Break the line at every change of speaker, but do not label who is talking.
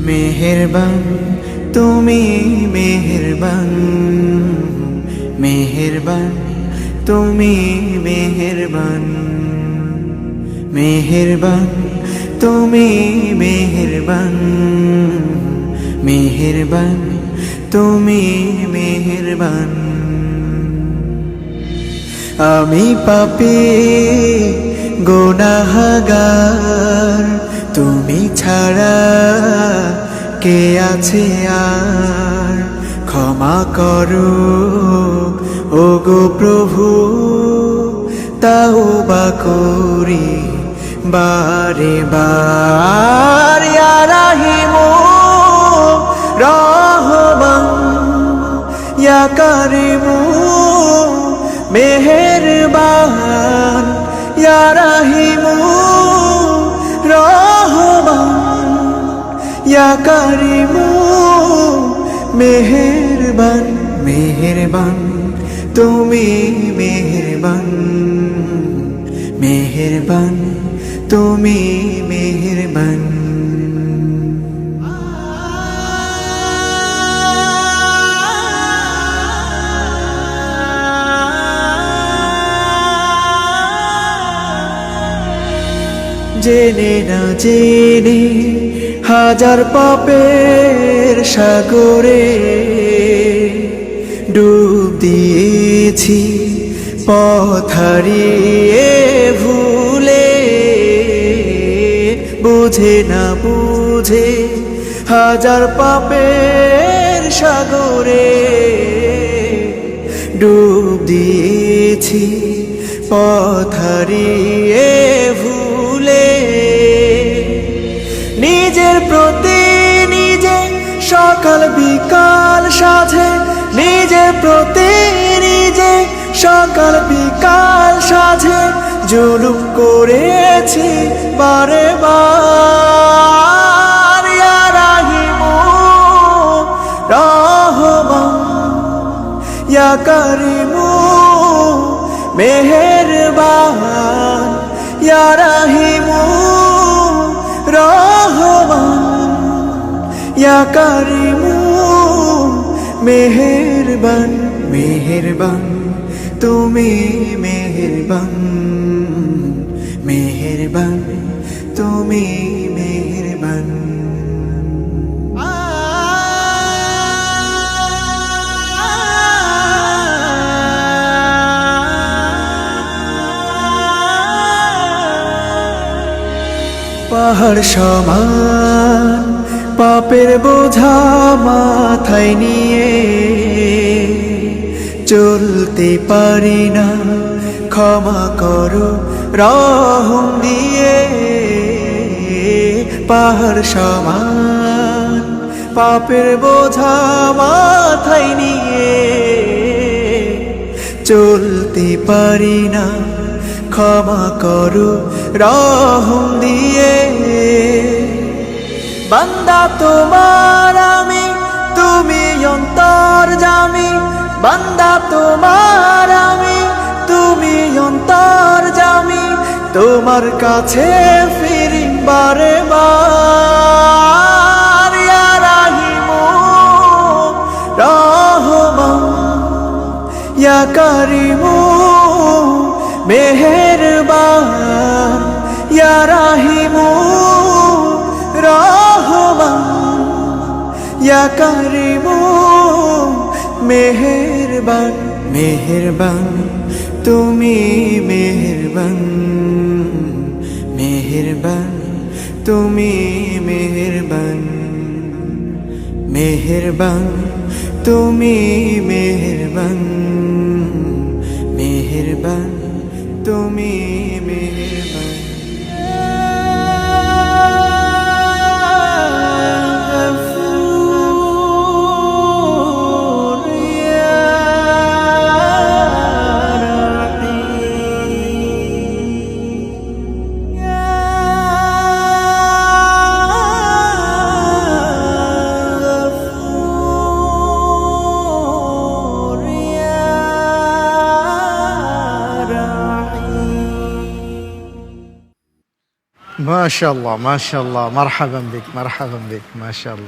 মেহেরবান তুমি মেহেরবান, মেহেরবান তুমি মেহেরবান, মেহেরবান তুমি মেহেরবান, মেহেরবান তুমি মেহেরবান। আমি পাপী গুনাহগার, তুমি ছাড়া কে আছে আর? ক্ষমা করো ওগো প্রভু, তাওবা করি বারে বার। ইয়া রাহিমু রহমান, ইয়া কারিমু মেহেরবান, ইয়া রাহিমু রহমান, ইয়া কারিমু মেহেরবান। মেহেরবান তুমি মেহেরবান, মেহেরবান তুমি মেহেরবান। জেনে না জেনে হাজার পাপের সাগরে ডুব দিয়েছি, পথ হারিয়ে ভুলে। বুঝে না বুঝে হাজার পাপের সাগরে ডুব দিয়েছি, পথ হারিয়ে ভুলে। নিজের প্রতি নিজে সকাল বিকাল সাধে, নিজের প্রতি নিজে সকাল বিকাল সাধে জুলুম করেছি বারে বার। ইয়া রাহিমু রহমান, ইয়া কারিমু মেহেরবান, ইয়া রাহিমু রহমান, ইয়া কারিমু মেহেরবান। মেহেরবান তুমি মেহেরবান, মেহেরবান তুমি মেহেরবান। পাহাড় সমান পাপের বোঝা মাথায় নিয়ে চলতে পারি না, ক্ষমা করো রহম দিয়ে। পাহাড় সমান পাপের বোঝা মাথায় নিয়ে চলতে পারি না, ক্ষমা করো রহম দিয়ে। বান্দা তোমার আমি, তুমি অন্তর্যামী। বান্দা তোমার আমি, তুমি অন্তর্যামী। তোমার কাছে ফিরি বারে বার। ইয়া রাহিমু রহমান, ইয়া কারিমু মেহেরবান, ইয়া রাহিমু রহমান, ইয়া কারিমু মেহেরবান। মেহেরবান তুমি মেহেরবান, মেহেরবান তুমি মেহেরবান, মেহেরবান তুমি মেহেরবান, মেহেরবান তুমি মেহেরবান।
মাশাআল্লাহ মাশাআল্লাহ, মারহাবান বিক মাশাআল্লাহ।